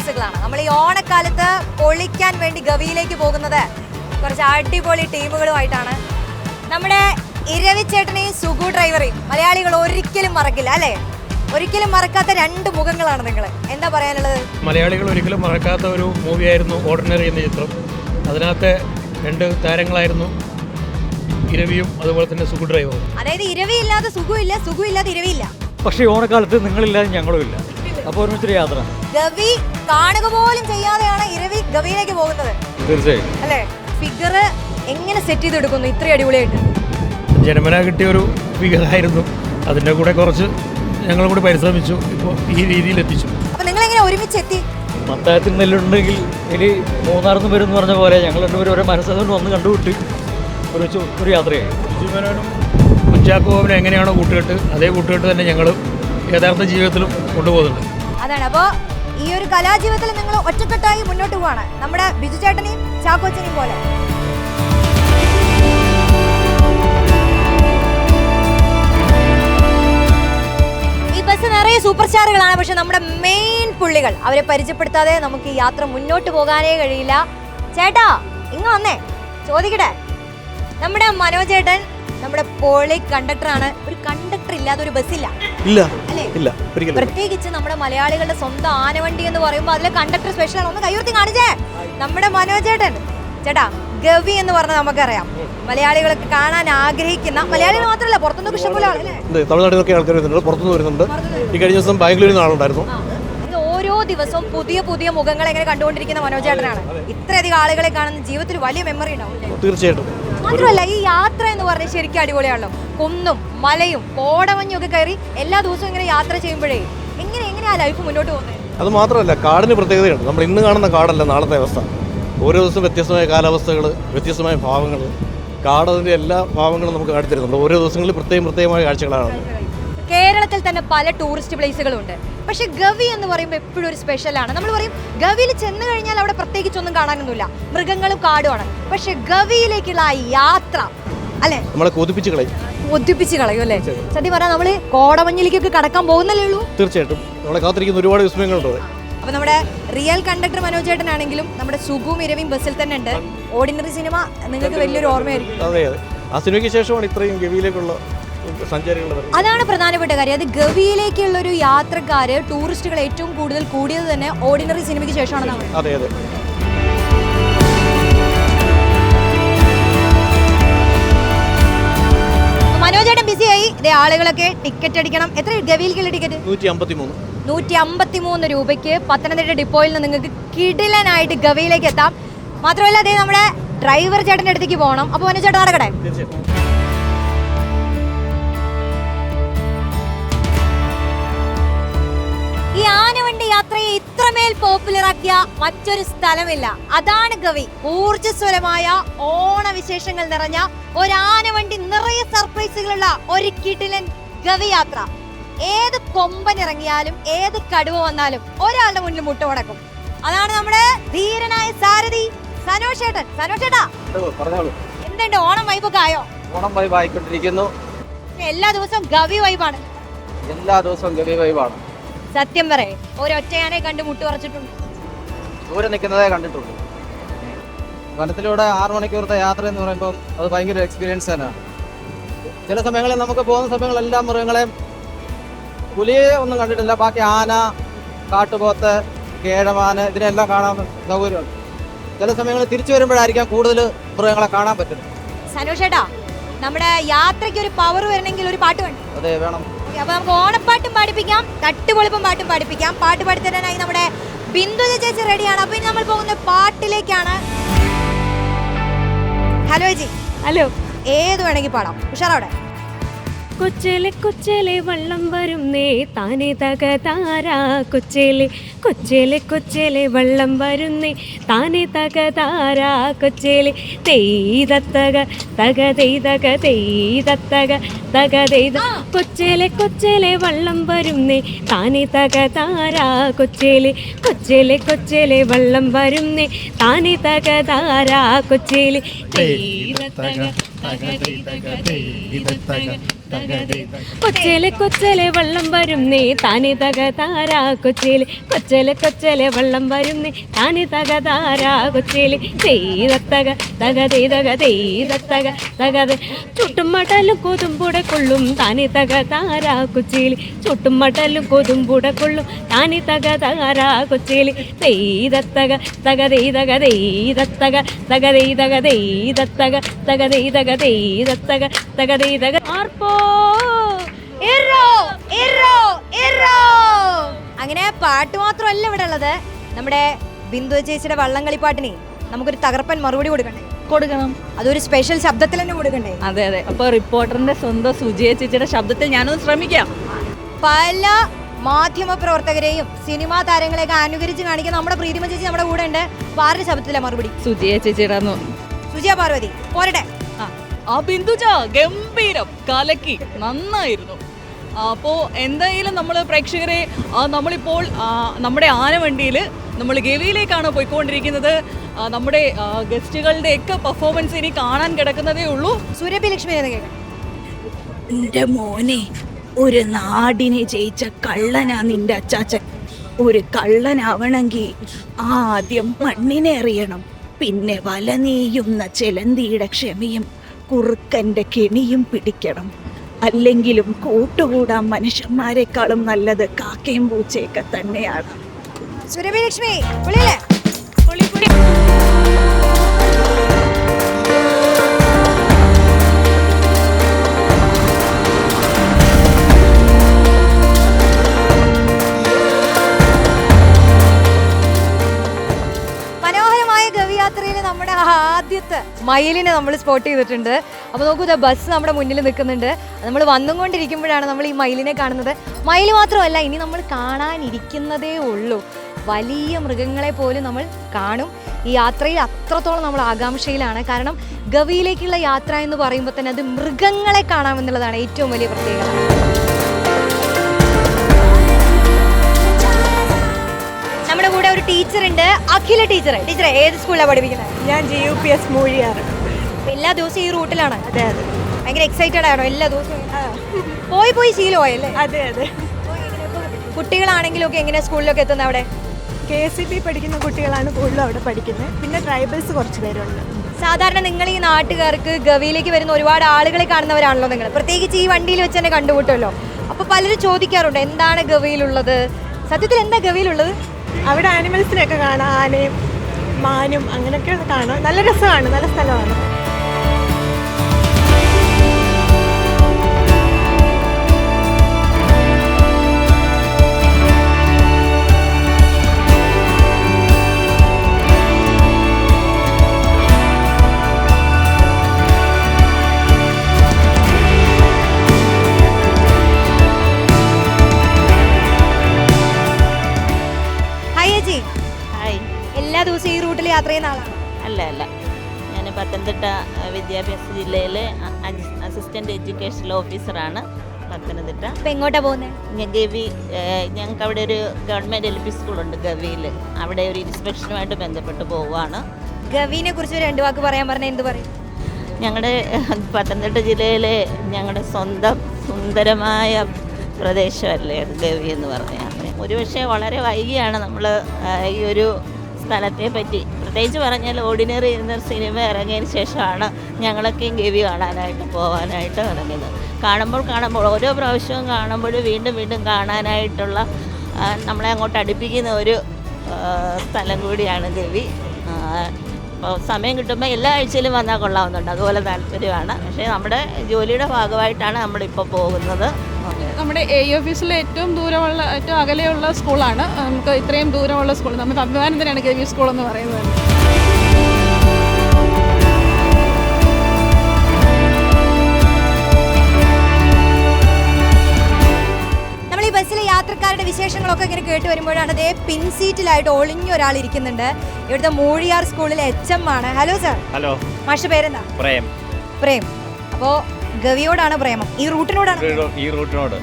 സർപ്രൈസുകളാണ്. നമ്മൾ ഈ ഓണക്കാലത്ത് പൊളിക്കാൻ വേണ്ടി ഗവിയിലേക്ക് പോകുന്നത് കുറച്ച് അടിപൊളി ടീമുകളുമായിട്ടാണ്. നമ്മുടെ ഇരവിച്ചേട്ടനെയും സുഗു ഡ്രൈവറെയും മലയാളികൾ ഒരിക്കലും മറക്കില്ല അല്ലേ? ഒരിക്കലും മറക്കാത്ത രണ്ട് മുഖങ്ങളാണ് നിങ്ങൾ. എന്താ പറയാനുള്ളത്? മലയാളികൾ ഒരിക്കലും മറക്കാത്ത ഒരു മൂവിയായിരുന്നു ഓർഡിനറി എന്ന ചിത്രം. അതിനകത്തെ രണ്ട് താരങ്ങളായിരുന്നു ഇരവിയും അതുപോലെ തന്നെ സുഗു ഡ്രൈവറും. അതായത് ഇരവി ഇല്ലാതെ സുഗു ഇല്ല, സുഗു ഇല്ലാതെ ഇരവി ഇല്ല. പക്ഷേ ഓണക്കാലത്ത് നിങ്ങളില്ലാതെ ഞങ്ങളും ഇല്ല. അപ്പോൾ ഒരുമിച്ചൊരു യാത്ര. ഗവി കാണുക പോലും ചെയ്യാതെയാണ് ഇരവി ഗവിയിലേക്ക് പോകുന്നത്. തീർച്ചയായും അല്ലേ? ഫിഗർ എങ്ങനെ സെറ്റ് ചെയ്തെടുക്കുന്നു ഇത്രയും അടിപൊളിയായിട്ട്? ജന്മന കിട്ടിയ ഒരു ഫിഗറായിരുന്നു. അതിൻ്റെ കൂടെ കുറച്ച് ഞങ്ങളും കൂടി പരിശ്രമിച്ചു, ഇപ്പോൾ ഈ രീതിയിൽ എത്തിച്ചു. അപ്പോൾ നിങ്ങൾ എങ്ങനെ ഒരുമിച്ച് എത്തി? മത്തായത്തിൽ നെല്ലുണ്ടെങ്കിൽ ഇനി മൂന്നാർന്ന് വരും എന്ന് പറഞ്ഞ പോലെ ഞങ്ങൾ രണ്ടുപേരും ഓരോ മനസ്സുകൊണ്ട് വന്ന് കണ്ടുവിട്ട് ഒരു യാത്രയായി. ബിജുമേനോനും കുഞ്ചാക്കോവിനും എങ്ങനെയാണോ കൂട്ടുകെട്ട്, അതേ കൂട്ടുകെട്ട് തന്നെ ഞങ്ങൾ യഥാർത്ഥ ജീവിതത്തിലും കൊണ്ടുപോകുന്നുണ്ട്. അതാണ്. അപ്പോൾ ഈ ഒരു കലാജീവിതത്തിൽ നിങ്ങൾ ഒറ്റക്കെട്ടായി മുന്നോട്ട് പോവാണ്, നമ്മുടെ ബിജു ചേട്ടനെയും ചാക്കോച്ചനെയും പോലെ. ഈ ബസ് നിറയെ സൂപ്പർ സ്റ്റാറുകളാണ്, പക്ഷെ നമ്മുടെ മെയിൻ പുള്ളികൾ അവരെ പരിചയപ്പെടുത്താതെ നമുക്ക് ഈ യാത്ര മുന്നോട്ട് പോകാനേ കഴിയില്ല. ചേട്ടാ ഇങ്ങ് വന്നേ, ചോദിക്കട്ടെ. നമ്മുടെ മനോജ് ചേട്ടൻ നമ്മുടെ പോളി കണ്ടക്ടറാണ്. ഒരു കണ്ടക്ടർ ഇല്ലാതെ ഒരു ബസ്സില്ല അല്ലേ? പ്രത്യേകിച്ച് നമ്മുടെ മലയാളികളുടെ സ്വന്തം ആനവണ്ടി എന്ന് പറയുമ്പോൾ അതിലെ കണ്ടക്ടർ സ്പെഷ്യലാണ്. ഒന്ന് കൈയുർത്തി കാണിച്ചേ നമ്മുടെ മനോജ് ചേട്ടൻ. ചേട്ടാ, ഗവി എന്ന് പറഞ്ഞാൽ നമുക്കറിയാം, മലയാളികളൊക്കെ കാണാൻ ആഗ്രഹിക്കുന്ന, മലയാളികൾ മാത്രമല്ല പുറത്തുനിന്നൊക്കെ ഇഷ്ടംപോലെ ആളല്ലേ? തമിഴ്നാട്ടിലൊക്കെ ആൾക്കാർ വരുന്നുണ്ട്, പുറത്തുനിന്ന് വരുന്നുണ്ട്. ഈ കഴിഞ്ഞ ദിവസം ബാംഗ്ലൂരിൽ നിന്ന് ആളുണ്ടായിരുന്നു. ഓരോ ദിവസവും പുതിയ പുതിയ മുഖങ്ങൾ എങ്ങനെ കണ്ടുകൊണ്ടിരിക്കുന്ന മനോജ് ചേട്ടനാണ്. ഇത്രയധികം ആളുകളെ കാണുന്ന ജീവിതത്തിൽ വലിയ മെമ്മറി ഉണ്ടാവും. തീർച്ചയായിട്ടും. മാത്രമല്ല ഈ യാത്ര എന്ന് പറഞ്ഞാൽ ശരിക്കും അടിപൊളിയാണല്ലോ. കുന്നും മലയും കോടമഞ്ഞും ഒക്കെ കയറി എല്ലാ ദിവസവും ഇങ്ങനെ യാത്ര ചെയ്യുമ്പോഴേ എങ്ങനെയാ ലൈഫ് മുന്നോട്ട് പോകുന്നത്? അത് മാത്രമല്ല, കാടിന് പ്രത്യേകതയുണ്ട്. നമ്മൾ ഇന്ന് കാണുന്ന കാടല്ല നാളത്തെ അവസ്ഥ. ഓരോ ദിവസവും വ്യത്യസ്തമായ കാലാവസ്ഥകൾ, വ്യത്യസ്തമായ ഭാവങ്ങൾ. കാട് അതിൻ്റെ എല്ലാ ഭാവങ്ങളും നമുക്ക് കാട്ടിത്തരുന്നുണ്ട്. ഓരോ ദിവസങ്ങളിൽ പ്രത്യേകമായ കാഴ്ചകളാണ്. കേരളത്തിൽ തന്നെ പല ടൂറിസ്റ്റ് പ്ലേസുകളുണ്ട്, പക്ഷെ ഗവി എന്ന് പറയുമ്പോൾ എപ്പോഴും ഒരു സ്പെഷ്യലാണ്. നമ്മൾ പറയും ഗവിയിൽ ചെന്ന് കഴിഞ്ഞാൽ അവിടെ പ്രത്യേകിച്ചൊന്നും കാണാനൊന്നുമില്ല, മൃഗങ്ങളും കാടുമാണ്. പക്ഷെ ഗവിയിലേക്കുള്ള ആ യാത്ര അല്ലെ നമ്മളെ കൊതിപ്പിച്ച് കളയും അല്ലേ? സത്യം പറഞ്ഞാൽ നമ്മള് കോടമഞ്ഞിലേക്കൊക്കെ കടക്കാൻ പോകുന്നല്ലേ ഉള്ളൂ. തീർച്ചയായിട്ടും നമ്മളെ കാത്തിരിക്കുന്ന ഒരുപാട് വിസ്മയങ്ങളുണ്ട്. അപ്പൊ നമ്മുടെ റിയൽ കണ്ടക്ടർ മനോജ് ചേട്ടനാണെങ്കിലും നമ്മുടെ സുഗും ഇരവിയും ബസ്സിൽ തന്നെ ഉണ്ട്. ഓർഡിനറി സിനിമ നിങ്ങൾക്ക് വലിയൊരു ഓർമ്മയായിരിക്കും. അതെ, ആ സിനിമയ്ക്ക് ശേഷമാണ് ഇത്രയും ഗവിയിലേക്കുള്ള സഞ്ചാരികൾ. അതാണ് പ്രധാനപ്പെട്ട കാര്യം. അത് ഗവിയിലേക്കുള്ള ഒരു യാത്രക്കാര്, ടൂറിസ്റ്റുകൾ ഏറ്റവും കൂടുതൽ കൂടിയത് തന്നെ ഓർഡിനറി സിനിമയ്ക്ക് ശേഷമാണ്. അതെ അതെ. മനോജേട്ടൻ ബിസിയായി. ഇതേ ആളുകളൊക്കെ ടിക്കറ്റ് അടിക്കണം. എത്ര ഗവിയിലേക്കുള്ള ടിക്കറ്റ്? 153 രൂപയ്ക്ക് പത്തനംതിട്ട ഡിപ്പോയിൽ നിന്ന് നിങ്ങൾക്ക് കിടിലനായിട്ട് ഗവിയിലേക്ക് എത്താം. മാത്രമല്ല അതേ നമ്മുടെ ഡ്രൈവർ ചേട്ടൻ്റെ അടുത്തേക്ക് പോകണം. അപ്പോൾ മനോജ് ചേട്ടൻ നടക്കട്ടെ. ഈ ആനവണ്ടി യാത്രയെ ഇത്രമേൽ പോപ്പുലർ ആക്കിയ മറ്റൊരു സ്ഥലമില്ല. അതാണ് ഗവി. ഊർജ്ജസ്വലമായ ഓണവിശേഷങ്ങൾ നിറഞ്ഞ ഒരു ആനവണ്ടി, നിറയെ സർപ്രൈസുകളുള്ള ഒരു കിടിലൻ ഗവി യാത്ര. ഏത് കൊമ്പനിറങ്ങിയാലും ഏത് കടുവ വന്നാലും ഒരാളുടെ മുന്നിൽ മുട്ടുമടക്കും. അതാണ് നമ്മുടെ ധീരനായ സാരഥി സനോഷ് ചേട്ടൻ. സനോഷ് ചേട്ടാ, എന്തുണ്ട്, ഓണം വൈബൊക്കെ ആയോ? ഓണം വൈബ് ആയിക്കൊണ്ടിരിക്കുന്നു. എല്ലാ ദിവസവും ഗവി വൈബാണ്. എല്ലാ ദിവസവും ഗവി വൈബാണ്. സത്യം പറയേ, ഒരൊറ്റയാനെ കണ്ട് മുട്ട് പറിച്ചിട്ടുണ്ട്. ദൂരെ നിൽക്കുന്നതേ കണ്ടിട്ടുള്ളൂ. വനത്തിലൂടെ 6 മണിക്കൂറത്തെ യാത്ര എന്ന് പറയുമ്പോൾ അത് ഭയങ്കര എക്സ്പീരിയൻസ് തന്നെയാണ്. ചില സമയങ്ങളിൽ നമുക്ക് പോകുന്ന സമയങ്ങളെല്ലാം മൃഗങ്ങളെയും, പുലിയെ ഒന്നും കണ്ടിട്ടില്ല. ബാക്കി ആന, കാട്ടുപോത്ത്, കേഴമാന്, ഇതിനെല്ലാം കാണാൻ സൗകര്യമുണ്ട്. ചില സമയങ്ങളിൽ തിരിച്ചു വരുമ്പോഴായിരിക്കാം കൂടുതൽ മൃഗങ്ങളെ കാണാൻ പറ്റുന്നത്. സനോഷ് ചേട്ടാ, നമ്മുടെ യാത്രയ്ക്ക് ഒരു പവർ വരണമെങ്കിൽ ഒരു പാട്ട് വേണം. അതെ, വേണം. അപ്പൊ നമുക്ക് ഓണപ്പാട്ടും പാടിപ്പിക്കാം, തട്ടുപൊളിപ്പും പാട്ടും പാടിപ്പിക്കാം. പാട്ട് പാടിത്തരാനായി നമ്മുടെ ബിന്ദു ചേച്ചി റെഡിയാണ്. അപ്പൊ ഇനി നമ്മൾ പോകുന്ന പാട്ടിലേക്കാണ്. Hello G. ഹലോ. ഏത് വേണമെങ്കിൽ പാടാം, ഉഷാറവിടെ. കൊച്ചേലെ കൊച്ചേലെ വള്ളം വരും നേ താനേ തകതാരാ. കൊച്ചേലെ കൊച്ചേലെ കൊച്ചേലെ വള്ളം വരുന്നേ താനേ തകതാരാ. കൊച്ചേലെ തെയ്തത്തക തക തെയ്തക തെയ്തത്തക തക തെയ്ത. കൊച്ചേലെ കൊച്ചേലെ വള്ളം വരും നേ താനേ തകതാരാ. കൊച്ചേലെ കൊച്ചേലെ കൊച്ചേലെ വള്ളം വരും നേ താനേ തകതാരാ. കൊച്ചേലെ തെയ്തത്തക കൊച്ചേലെ കൊച്ചേലെ വള്ളം വരുന്നേ താനെ തകതാരാ കൊച്ചേലെ കൊച്ചേലെ കൊച്ചേലെ വള്ളം വരുന്നേ താനെ തകതാരാ കൊച്ചേലെ ചെയ്തത്തക തകതക ചെയ്തത്തക തകത ചുട്ടും മടലും കൊതുമ്പുട കൊള്ളും താനെ തകതാരാ കൊച്ചേലെ ചുട്ടും മടലും കൊതുമ്പുട കൊള്ളും താനെ തകതാരാ കൊച്ചേലെ ചെയ്തത്തക തകതക ചെയ്തത്തക തകതക ചെയ്തത്തക തകതക ചെയ്തത്തക തകതക ആർപ്പോ അങ്ങനെ പാട്ട് മാത്രമല്ല ഇവിടെ ഉള്ളത്. നമ്മുടെ ബിന്ദു ചേച്ചിയുടെ വള്ളംകളിപ്പാട്ടിനെ നമുക്കൊരു തകർപ്പൻ മറുപടി കൊടുക്കണം. അതൊരു സ്പെഷ്യൽ ശബ്ദത്തിൽ തന്നെ കൊടുക്കണ്ടേ? അതെ അതെ. അപ്പോൾ റിപ്പോർട്ടറിന്റെ സ്വന്തം സുജിയ ചേച്ചിയുടെ ശബ്ദത്തിൽ ഞാനൊന്ന് ശ്രമിക്കാം. പല മാധ്യമ പ്രവർത്തകരെയും സിനിമാ താരങ്ങളെയൊക്കെ അനുകരിച്ച് കാണിക്കാൻ നമ്മുടെ പ്രീതിമ ചേച്ചി നമ്മുടെ കൂടെ ഉണ്ട്. ആരുടെ ശബ്ദത്തിലെ മറുപടി? സുജിയ ചേച്ചിയുടെ സുജിയ പാർവതി പോരട്ടെ. ആ ബിന്ദുജ ഗംഭീരം, കലക്കി, നന്നായിരുന്നു. അപ്പോൾ എന്തായാലും നമ്മൾ പ്രേക്ഷകരെ നമ്മളിപ്പോൾ നമ്മുടെ ആനവണ്ടിയിൽ നമ്മൾ ഗവിയിലേക്കാണ് പോയിക്കൊണ്ടിരിക്കുന്നത്. നമ്മുടെ ഗസ്റ്റുകളുടെയൊക്കെ പെർഫോമൻസ് ഇനി കാണാൻ കിടക്കുന്നതേ ഉള്ളൂ. സുരഭി ലക്ഷ്മി എൻ്റെ മോനെ, ഒരു നാടിനെ ജയിച്ച കള്ളനാ നിന്റെ അച്ചാച്ചൻ. ഒരു കള്ളനാവണമെങ്കിൽ ആദ്യം മണ്ണിനെ അറിയണം, പിന്നെ വല നെയ്യുന്ന ചെലന്തിയുടെ ക്ഷമയും കുറുക്കൻ്റെ കെണിയും പിടിക്കണം. അല്ലെങ്കിലും കൂട്ടുകൂടാൻ മനുഷ്യന്മാരെക്കാളും നല്ലത് കാക്കയും പൂച്ചയൊക്കെ തന്നെയാണ്. സുരഭി ലക്ഷ്മി പൊളിയല്ലേ? മനോഹരമായ ഗവിയാത്രയിൽ നമ്മുടെ ആദ്യത്തെ മയിലിനെ നമ്മൾ സ്പോട്ട് ചെയ്തിട്ടുണ്ട്. അപ്പോൾ നോക്കൂ, ബസ് നമ്മുടെ മുന്നിൽ നിൽക്കുന്നുണ്ട്. നമ്മൾ വന്നുകൊണ്ടിരിക്കുമ്പോഴാണ് നമ്മൾ ഈ മയിലിനെ കാണുന്നത്. മയിൽ മാത്രമല്ല, ഇനി നമ്മൾ കാണാനിരിക്കുന്നതേ ഉള്ളൂ. വലിയ മൃഗങ്ങളെ പോലും നമ്മൾ കാണും. ഈ യാത്രയിൽ അത്രത്തോളം നമ്മൾ ആകാംക്ഷയിലാണ്. കാരണം ഗവിയിലേക്കുള്ള യാത്ര എന്ന് പറയുമ്പോൾ തന്നെ അത് മൃഗങ്ങളെ കാണാമെന്നുള്ളതാണ് ഏറ്റവും വലിയ പ്രത്യേകത. നമ്മുടെ കൂടെ ഒരു ടീച്ചർ ഉണ്ട്, അഖില ടീച്ചർ. ടീച്ചറെ, ഏത് സ്കൂളിലാണ് പഠിപ്പിക്കുന്നത്? ഞാൻ GUPS മൂഴിയാറ്. എല്ലാ ദിവസവും ഈ റൂട്ടിലാണ്? അതെ അതെ. ഭയങ്കര എക്സൈറ്റഡ് ആണോ എല്ലാ ദിവസവും? പോയി ശീലമായല്ലേ? അതെ അതെ. കുട്ടികളാണെങ്കിലും ഒക്കെ എങ്ങനെയാ സ്കൂളിലൊക്കെ എത്തുന്നത്? അവിടെ KCB പഠിക്കുന്ന കുട്ടികളാണ് കൂടുതലും അവിടെ പഠിക്കുന്നത്. പിന്നെ ട്രൈബൽസ് കുറച്ച് പേരുണ്ട്. സാധാരണ നിങ്ങൾ ഈ നാട്ടുകാർക്ക് ഗവിയിലേക്ക് വരുന്ന ഒരുപാട് ആളുകളെ കാണുന്നവരാണല്ലോ നിങ്ങൾ. പ്രത്യേകിച്ച് ഈ വണ്ടിയിൽ വെച്ച് തന്നെ കണ്ടുമുട്ടല്ലോ. അപ്പോൾ പലരും ചോദിക്കാറുണ്ട് എന്താണ് ഗവിയിലുള്ളത്. സത്യത്തിൽ എന്താ ഗവിയിലുള്ളത്? അവിടെ ആനിമൽസിനെയൊക്കെ കാണാം, ആനയും മാനും അങ്ങനെയൊക്കെ കാണാം. നല്ല രസമാണ്, നല്ല സ്ഥലമാണ്. എല്ലാ ദിവസവും ഈ റൂട്ടിൽ യാത്ര ചെയ്യുന്ന ആളാണ്? അല്ല, ഞാൻ പത്തനംതിട്ട വിദ്യാഭ്യാസ ജില്ലയിലെ അസിസ്റ്റന്റ് എഡ്യൂക്കേഷണൽ ഓഫീസറാണ് പത്തനംതിട്ട. ഇപ്പം എങ്ങോട്ടാ പോകുന്നത്? ഗവി, ഞങ്ങൾക്ക് അവിടെ ഒരു ഗവൺമെൻറ് LP സ്കൂളുണ്ട് ഗവിയിൽ. അവിടെ ഒരു ഇൻസ്പെക്ഷനുമായിട്ട് ബന്ധപ്പെട്ട് പോവുകയാണ്. ഗവിനെ കുറിച്ച് രണ്ട് വാക്ക് പറയാൻ പറഞ്ഞാൽ എന്ത് പറയും? ഞങ്ങളുടെ പത്തനംതിട്ട ജില്ലയിലെ ഞങ്ങളുടെ സ്വന്തം സുന്ദരമായ പ്രദേശമല്ലേ അത് ഗവി എന്ന് പറഞ്ഞാൽ. ഒരുപക്ഷെ വളരെ വൈകിയാണ് നമ്മൾ ഈ ഒരു സ്ഥലത്തെ പറ്റി പ്രത്യേകിച്ച് പറഞ്ഞാൽ ഓർഡിനറി എന്ന സിനിമ ഇറങ്ങിയതിന് ശേഷമാണ് ഞങ്ങളൊക്കെയും ഗവി കാണാനായിട്ട് പോകാനായിട്ട് ഇറങ്ങിയത്. കാണുമ്പോൾ ഓരോ പ്രാവശ്യവും കാണുമ്പോൾ വീണ്ടും കാണാനായിട്ടുള്ള നമ്മളെ അങ്ങോട്ട് അടുപ്പിക്കുന്ന ഒരു സ്ഥലം കൂടിയാണ് ഗവി. സമയം കിട്ടുമ്പോൾ എല്ലാ ആഴ്ചയിലും വന്നാൽ കൊള്ളാവുന്നുണ്ട്, അതുപോലെ താല്പര്യമാണ്. പക്ഷേ നമ്മുടെ ജോലിയുടെ ഭാഗമായിട്ടാണ് നമ്മളിപ്പോൾ പോകുന്നത്. നമ്മുടെ AOFISലെ ഏറ്റവും അകലെയുള്ള സ്കൂളാണ്. നമുക്ക് ഇത്രയും ദൂരമുള്ള സ്കൂൾ നമുക്ക് അഭിമാനം തന്നെയാണ് ഗവി സ്കൂൾ എന്ന് പറയുന്നത്. നമ്മൾ ഈ ബസ്സിലെ യാത്രക്കാരുടെ വിശേഷങ്ങളൊക്കെ ഇങ്ങനെ കേട്ട് വരുമ്പോഴാണ് അതേ പിൻ സീറ്റിലായിട്ട് ഒളിഞ്ഞൊരാൾ ഇരിക്കുന്നുണ്ട്. ഇവിടുത്തെ മൂഴിയാർ സ്കൂളിലെ HM ആണ്. Hello sir. ഹലോ. മാഷ് പേരെന്താ? പ്രേം. അപ്പോൾ ഗവിയോടാണ് പ്രേമം, ഈ റൂട്ടിനോടാണ്? ഈ റൂട്ടിനോട്.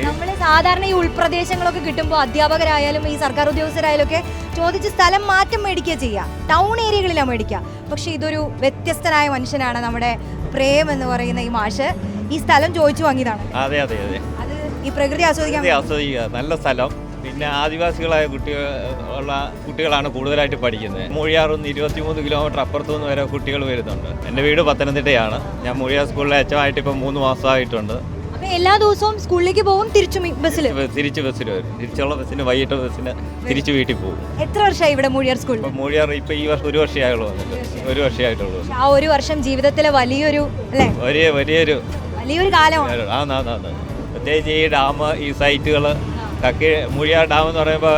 നമ്മൾ സാധാരണ ഈ ഉൾപ്രദേശങ്ങളൊക്കെ കിട്ടുമ്പോൾ അധ്യാപകരായാലും ഈ സർക്കാർ ഉദ്യോഗസ്ഥരായാലും ഒക്കെ ചോദിച്ച് സ്ഥലം മാറ്റം മേടിക്കുക ചെയ്യുക, ടൗൺ ഏരിയകളിലാണ് മേടിക്കുക. പക്ഷേ ഇതൊരു വ്യത്യസ്തനായ മനുഷ്യനാണ് നമ്മുടെ പ്രേം എന്ന് പറയുന്ന ഈ മാഷ് ഈ സ്ഥലം ചോദിച്ചു വാങ്ങിയതാണ്. അതെ അതെ അതെ, അത് ഈ പ്രകൃതി ആസ്വദിക്കാൻ ആസ്വദിക്കുക. നല്ല സ്ഥലം. പിന്നെ ആദിവാസികളായ കുട്ടികളാണ് കൂടുതലായിട്ട് പഠിക്കുന്നത്. മൂഴിയാറിൽ നിന്ന് 23 കിലോമീറ്റർ അപ്പുറത്തുനിന്ന് വരെ കുട്ടികൾ വരുന്നുണ്ട്. എൻ്റെ വീട് പത്തനംതിട്ടയാണ്. ഞാൻ മൂഴിയാർ സ്കൂളിലെ അച്ഛമായിട്ട് ഇപ്പം 3 മാസമായിട്ടുണ്ട്. അപ്പൊ എല്ലാ ദിവസവും സ്കൂളിലേക്ക് പോകും, തിരിച്ചു ബസ്സിൽ തിരിച്ച് ബസ്സിൽ വരും. തിരിച്ചുള്ള ബസ്സിന് വൈകിട്ട് ബസ്സിന് തിരിച്ച് വീട്ടിൽ പോകും. എത്ര വർഷമായി ഇവിടെ മൂഴിയാർ സ്കൂളിൽ? ഇപ്പം മൂഴിയാർ ഇപ്പം ഈ വർഷം 1 വർഷമായുള്ളൂ വന്നിട്ട്. 1 വർഷമായിട്ടുള്ളൂ. ആ 1 വർഷം ജീവിതത്തിലെ വലിയൊരു അല്ലേ, വലിയൊരു കാലമാണ്. പ്രത്യേകിച്ച് ഈ ഡാം, ഈ സൈറ്റുകൾ, മൂഴിയാർ ഡാം എന്ന് പറയുമ്പോൾ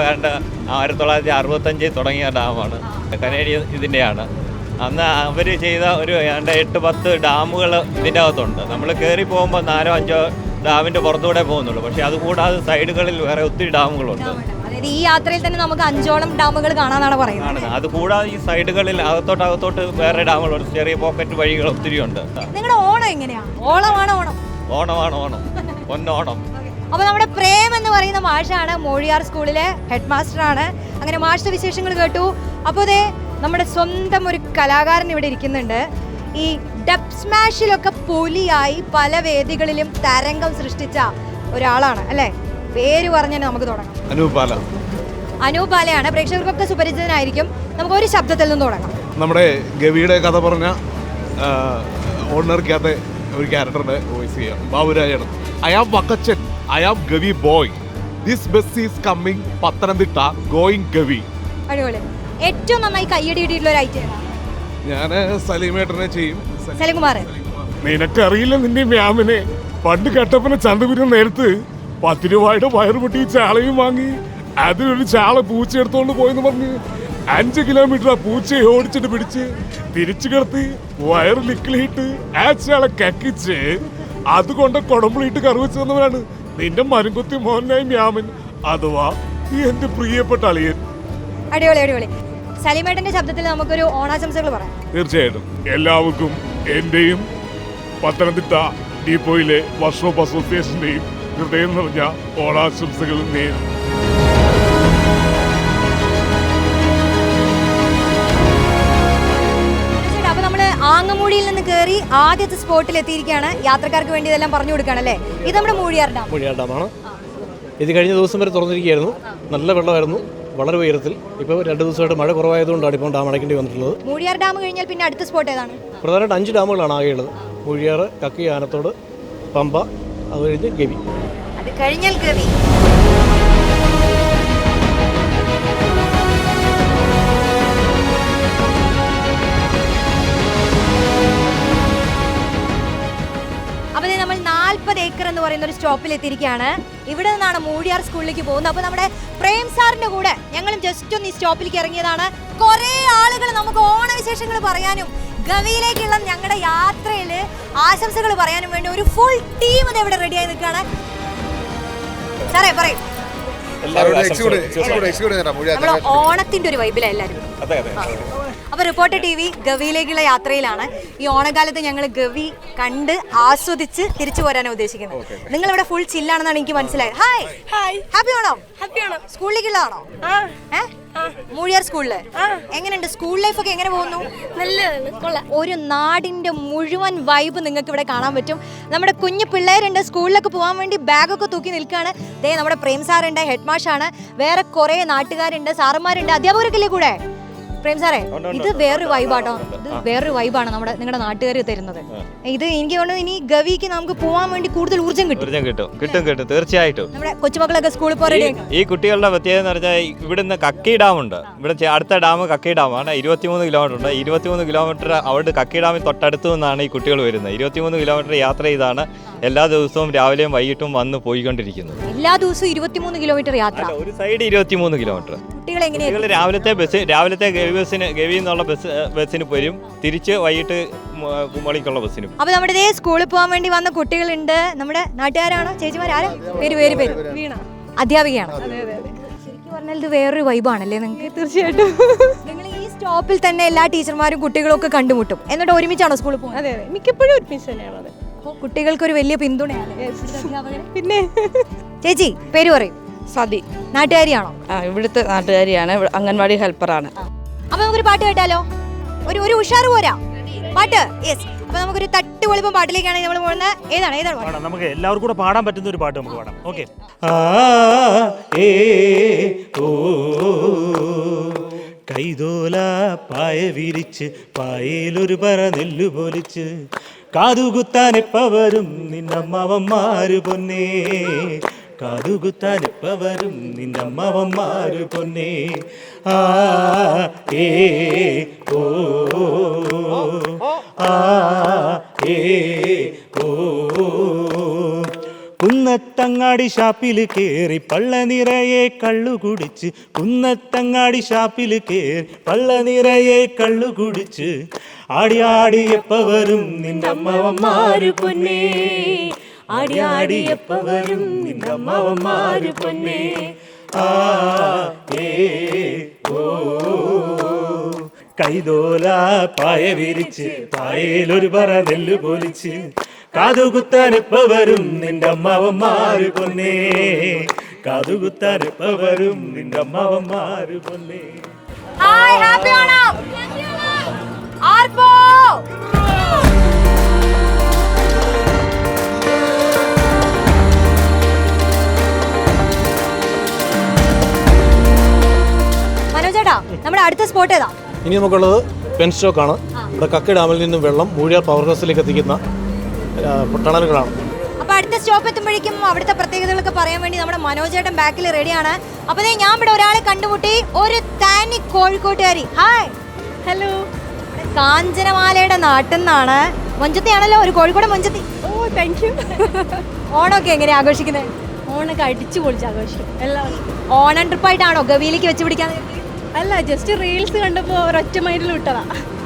1965 തുടങ്ങിയ ഡാമാണ്. കനേഡിയൻ ഇതിൻ്റെയാണ്. അന്ന് അവർ ചെയ്ത ഒരു 8-10 ഡാമുകൾ ഇതിൻ്റെ അകത്തുണ്ട്. നമ്മൾ കയറി പോകുമ്പോൾ 4-5 ഡാമിൻ്റെ പുറത്തൂടെ പോകുന്നുള്ളൂ. പക്ഷേ അതുകൂടാതെ സൈഡുകളിൽ വേറെ ഒത്തിരി ഡാമുകളുണ്ട്. അതായത് ഈ യാത്രയിൽ തന്നെ നമുക്ക് 5ഓളം ഡാമുകൾ കാണാനാണ് പറയുന്നത്. അതുകൂടാതെ ഈ സൈഡുകളിൽ അകത്തോട്ട് വേറെ ഡാമുകളുണ്ട്. ചെറിയ പോക്കറ്റ് വഴികൾ ഒത്തിരി ഉണ്ട്. നിങ്ങളുടെ ഓണം എങ്ങനെയാ? ഓണമാണ് ഓണം പൊന്നോണം. അപ്പോൾ നമ്മുടെ പ്രേം എന്ന് പറയുന്ന മാഷാണ് മൂഴിയാർ സ്കൂളിലെ ഹെഡ് മാസ്റ്ററാണ്. അങ്ങനെ മാഷിന്റെ വിശേഷങ്ങൾ കേട്ടു. അപ്പോൾ ദേ നമ്മുടെ സ്വന്തം ഒരു കലാകാരൻ ഇവിടെ ഇരിക്കുന്നുണ്ട്. ഈ ഡബ് സ്മാഷിലൊക്കെ പൊലിയായി പല വേദികളിലും തരംഗം സൃഷ്ടിച്ച ഒരാളാണ് അല്ലേ? പേര് പറഞ്ഞാൽ നമുക്ക് തുടങ്ങാം. അനൂപ് ബാലയാണ്. പ്രേക്ഷകർക്കൊക്കെ സുപരിചിതനായിരിക്കും. നമുക്ക് ഒരു ശബ്ദത്തിൽ നിന്ന് തുടങ്ങാം. നമ്മുടെ ഗവിയുടെ കഥ പറഞ്ഞ ഓർഡിനറിക്കകത്തെ ഒരു ക്യാരക്ടറിന്റെ വോയിസ് ചെയ്യാം. ബാബുരാജാണ്. I am Vakkachan, I am Gavi boy. This bus is coming Pathanamthitta, going Gavi. അടിപൊളി. ഏറ്റവും നന്നായി കയ്യടിയിട്ടുള്ള ഒരു ഐറ്റം ഞാൻ സലീമേട്ടനെ ചെയ്യും. സലീംകുമാർ. നിനക്കറിയില്ല നിന്റെ മ്യാമിനെ. പണ്ട് കെട്ടപ്പനെ ചന്തപിരുന്ന നേരത്ത് 10 രൂപയുടെ വയറ് പൊട്ടി ചാളയും വാങ്ങി അതിലൊരു ചാള പൂച്ച എടുത്തോണ്ട് പോയെന്ന് പറഞ്ഞ് 5 കിലോമീറ്റർ ആ പൂച്ചയെ ഓടിച്ചിട്ട് പിടിച്ച് തിരിച്ചു കിടത്തി വയറ് ലിക്കിലിട്ട് ആ ചാള കക്കിച്ച് അതുകൊണ്ട് കുടമ്പുളിയിട്ട് കറി വെച്ച് തന്നവരാണ് നിന്റെ മരുങ്കുത്തി മോഹനായി മ്യാമൻ, അഥവാ എന്റെ പ്രിയപ്പെട്ട അളിയൻ. അടിപൊളി. സലീമേട്ടന്റെ ശബ്ദത്തിൽ നമുക്കൊരു ഓണാശംസകൾ പറയാം. തീർച്ചയായിട്ടും എല്ലാവർക്കും എന്റെയും പത്തനംതിട്ട ഡീപ്പോയിലെ വർക്ക്ഷോപ്പ് അസോസിയേഷന്റെയും ഹൃദയം നിറഞ്ഞ ഓണാശംസകൾ നേരും. അപ്പൊ നമ്മള് ആങ്ങമൂടിയിൽ നിന്ന് കയറി ആദ്യത്തെ സ്പോട്ടിൽ എത്തിയിരിക്കുകയാണ്. യാത്രക്കാർക്ക് വേണ്ടി ഇതെല്ലാം പറഞ്ഞു കൊടുക്കുകയാണല്ലേ. ഇത് നമ്മുടെ മൂഴിയാർ ഡാമാണ്. ഇത് കഴിഞ്ഞ ദിവസം വരെ തുറന്നിരിക്കുകയായിരുന്നു. നല്ല വെള്ളമായിരുന്നു, വളരെ ഉയരത്തിൽ. ഇപ്പോൾ 2 ദിവസമായിട്ട് മഴ കുറവായതുകൊണ്ടാണ് ഇപ്പോൾ ഡാം അടയ്ക്കേണ്ടി വന്നിട്ടുള്ളത്. മൂഴിയാർ ഡാം കഴിഞ്ഞാൽ പിന്നെ അടുത്ത സ്പോട്ട് ഏതാണ്? പ്രധാനമായിട്ട് 5 ഡാമുകളാണ് ആകെയുള്ളത്. മൂഴിയാർ, കക്കി, ആനത്തോട്, പമ്പ, അത് കഴിഞ്ഞ് ഗവി. അത് കഴിഞ്ഞാൽ ഗവി. അപ്പോൾ നമ്മൾ 40 ഏക്കർ എന്ന് പറയുന്ന ഒരു സ്റ്റോപ്പിൽ എത്തിയിരിക്കുകയാണ്. ഇവിടെ നിന്നാണ് മൂഴിയാർ സ്കൂളിലേക്ക് പോകുന്നത്. അപ്പോൾ നമ്മുടെ പ്രേം സാറിന്റെ കൂടെ ഞങ്ങളും ജസ്റ്റ് ഒന്ന് ഈ സ്റ്റോപ്പിലേക്ക് ഇറങ്ങിയതാണ്. കുറേ ആളുകൾ നമുക്ക് ഓണവിശേഷങ്ങൾ പറയാനും ഗവിയിലേക്കുള്ള ഞങ്ങളുടെ യാത്രയിൽ ആശംസകൾ പറയാനും വേണ്ടി ഒരു ഫുൾ ടീം ഇവിടെ റെഡിയായി നിൽക്കുകയാണ്. സാറേ പറയും. ഓണത്തിന്റെ ഒരു വൈബിലാണ് എല്ലാവരും. അപ്പൊ റിപ്പോർട്ടർ TV ഗവിയിലേക്കുള്ള യാത്രയിലാണ്. ഈ ഓണക്കാലത്ത് ഞങ്ങൾ ഗവി കണ്ട് ആസ്വദിച്ച് തിരിച്ചു പോരാനാണ് ഉദ്ദേശിക്കുന്നത്. നിങ്ങൾ ഇവിടെ ഫുൾ ചില്ലാണെന്നാണ് എനിക്ക് മനസ്സിലായത്. Hi, happy Onam. സ്കൂളിലേക്കുള്ളതാണോ? മൂഴിയാർ സ്കൂളില് എങ്ങനെയുണ്ട്? സ്കൂൾ ലൈഫ് ഒക്കെ എങ്ങനെ പോകുന്നു? ഒരു നാടിന്റെ മുഴുവൻ വൈബ് നിങ്ങൾക്ക് ഇവിടെ കാണാൻ പറ്റും. നമ്മുടെ കുഞ്ഞു പിള്ളേരുണ്ട്, സ്കൂളിലൊക്കെ പോകാൻ വേണ്ടി ബാഗൊക്കെ തൂക്കി നിൽക്കുകയാണ്. ദേ നമ്മുടെ പ്രേം സാറുണ്ട്, ഹെഡ് മാഷാണ്. വേറെ കുറെ നാട്ടുകാരുണ്ട്, സാറന്മാരുണ്ട്, അധ്യാപകരൊക്കെ ഇല്ലേ കൂടെ? പ്രേം സാറേ, ഇത് വേറൊരു വൈബാട്ടോ. ഇത് വേറൊരു വൈബാണ് നിങ്ങളുടെ നാട്ടുകാർ തരുന്നത്. ഇത് എനിക്ക് തോന്നുന്നു ഇനി ഗവിക്ക് നമുക്ക് പോകാൻ വേണ്ടി കൂടുതൽ ഊർജ്ജം കിട്ടും. തീർച്ചയായിട്ടും നമ്മുടെ കൊച്ചുമക്കളൊക്കെ സ്കൂളിൽ പോകാൻ. ഈ കുട്ടികളുടെ പ്രത്യേകത എന്ന് പറഞ്ഞാൽ ഇവിടുന്ന് കക്കി ഡാമുണ്ട്. ഇവിടെ അടുത്ത ഡാം കക്കി ഡാമാണ്. 23 കിലോമീറ്റർ ഉണ്ട്. 23 കിലോമീറ്റർ അവിടെ കക്കി ഡാമിൽ തൊട്ടടുത്ത് നിന്നാണ് ഈ കുട്ടികൾ വരുന്നത്. 23 കിലോമീറ്റർ യാത്ര ചെയ്താണ് എല്ലാ ദിവസവും രാവിലെയും വൈകിട്ടും വന്ന് പോയിക്കൊണ്ടിരിക്കുന്നത്. എല്ലാ ദിവസവും 23 കിലോമീറ്റർ യാത്ര. ഒരു സൈഡ് 23 കിലോമീറ്റർ. കുട്ടികൾ രാവിലത്തെ ഗവി എന്നുള്ള ബസ്സിന് വരും, തിരിച്ച് വൈകിട്ട് കുമളിക്കുള്ള ബസ്സിന്. അപ്പൊ നമ്മുടെ ഇതേ സ്കൂളിൽ പോകാൻ വേണ്ടി വന്ന കുട്ടികളുണ്ട്. നമ്മുടെ നാട്ടുകാരാണോ? ചേച്ചിമാർ ആരാ? പേര് വീണ, അധ്യാപികയാണ്. ശരിക്കും പറഞ്ഞാൽ ഇത് വേറൊരു വൈബാണല്ലേ നിങ്ങൾക്ക്? തീർച്ചയായിട്ടും. നിങ്ങൾ ഈ സ്റ്റോപ്പിൽ തന്നെ എല്ലാ ടീച്ചർമാരും കുട്ടികളും ഒക്കെ കണ്ടുമുട്ടും. എന്നിട്ട് ഒരുമിച്ചാണോ സ്കൂളിൽ പോകുന്നത്? അതെ, മിക്കപ്പോഴും ഒരുമിച്ച് തന്നെയാണ്. കുട്ടികൾക്കൊരു വലിയ പിന്തുണയാണ്. പിന്നെ ചേച്ചി പേര് പറയും. സതി. നാട്ടുകാരിയാണോ? ഇവിടുത്തെ നാട്ടുകാരിയാണ്. അംഗൻവാടി ഹെൽപ്പറാണ്. അപ്പൊ നമുക്കൊരു പാട്ട് കേട്ടാലോ? ഒരു ഉഷാറ് പോരാ പാട്ട്. യെസ്. അപ്പൊ നമുക്കൊരു തട്ടുപൊളിപ്പം പാട്ടിലേക്കാണ് നമ്മൾ പോകുന്നത്. ഏതാണ് പാട്ട്? നമുക്ക് എല്ലാവർക്കും കൂടെ പാടാൻ പറ്റുന്ന ഒരു പാട്ട് നമുക്ക് പാടാം. ഓക്കെ. കൈതോല പായ വിരിച്ച് പായയിലൊരു പറ നെല്ലു പൊലിച്ച് കാതുകുത്താനെപ്പവരും നിന്നമ്മവന്മാര് പൊന്നേ, കാതുകുത്താനെപ്പവരും നിന്നമ്മവന്മാര് പൊന്നേ. ആ ഏ ഓ ആ ഏ ഓ. കുന്നത്തങ്ങാടി ഷാപ്പിൽ കേറി പള്ള നിറയെ കള്ളു കുടിച്ച്, കുന്നത്തങ്ങാടി ഷാപ്പിൽ കേറി പള്ള നിറയെ കള്ളു കുടിച്ച് ആടി ആടി എപ്പവരും നിന്റെ അമ്മവന്മാര് പൊന്നേ, ആടി ആടി എപ്പവരും നിന്റെ അമ്മവന്മാര് പൊന്നേ. ആ ഏ ഓ. കൈതോല പായ വിരിച്ച് പായയിലൊരു പറ നെല്ല് പൊലിച്ച് കാതുകുത്താനെപ്പവരും നിന്റെ അമ്മാവന്മാര് പൊന്നേ, കാതുകുത്താനെപ്പവരും നിന്റെ അമ്മാവന്മാര് പൊന്നേ. Hi, happy Onam. ആർപ്പോ മനോജേട്ടാ, നമ്മുടെ അടുത്ത സ്പോട്ട് ഏതാ? ഇനി നമുക്കുള്ളത് പെൻസ്റ്റോക്കാണ്. ഇവിടെ കക്കി ഡാമിൽ നിന്നും വെള്ളം മൂഴിയാർ പവർ ഹൗസിലേക്ക് എത്തിക്കുന്ന ടണലുകളാണ്. അപ്പൊ അടുത്ത സ്റ്റോപ്പ് എത്തുമ്പോഴേക്കും അവിടുത്തെ പ്രത്യേകതകളൊക്കെ പറയാൻ വേണ്ടി നമ്മുടെ മനോജേട്ടൻ ബാക്കിൽ റെഡിയാണ്. അപ്പൊ ഞാൻ ഇവിടെ ഒരാളെ കണ്ടുമുട്ടി, ഒരു തനി കോഴിക്കോട്ടുകാരി. Hi, hello. കാഞ്ചനമാലയുടെ നാട്ടിൽ നിന്നാണ്. മൊഞ്ചത്തിയാണല്ലോ, ഒരു കോഴിക്കോട് മൊഞ്ചത്തി. ഓ, താങ്ക് യു. ഓണമൊക്കെ എങ്ങനെയാ ആഘോഷിക്കുന്നത്? ഓണൊക്കെ അടിച്ചു പൊളിച്ച് ആഘോഷിക്കും എല്ലാവരും. ഓണം ട്രിപ്പായിട്ടാണോ ഗവിയിലേക്ക് വെച്ച് പിടിക്കാൻ? അല്ല, ജസ്റ്റ് റീൽസ് കണ്ടപ്പോൾ ഒരൊറ്റ മൈൻഡിൽ വിട്ടതാ.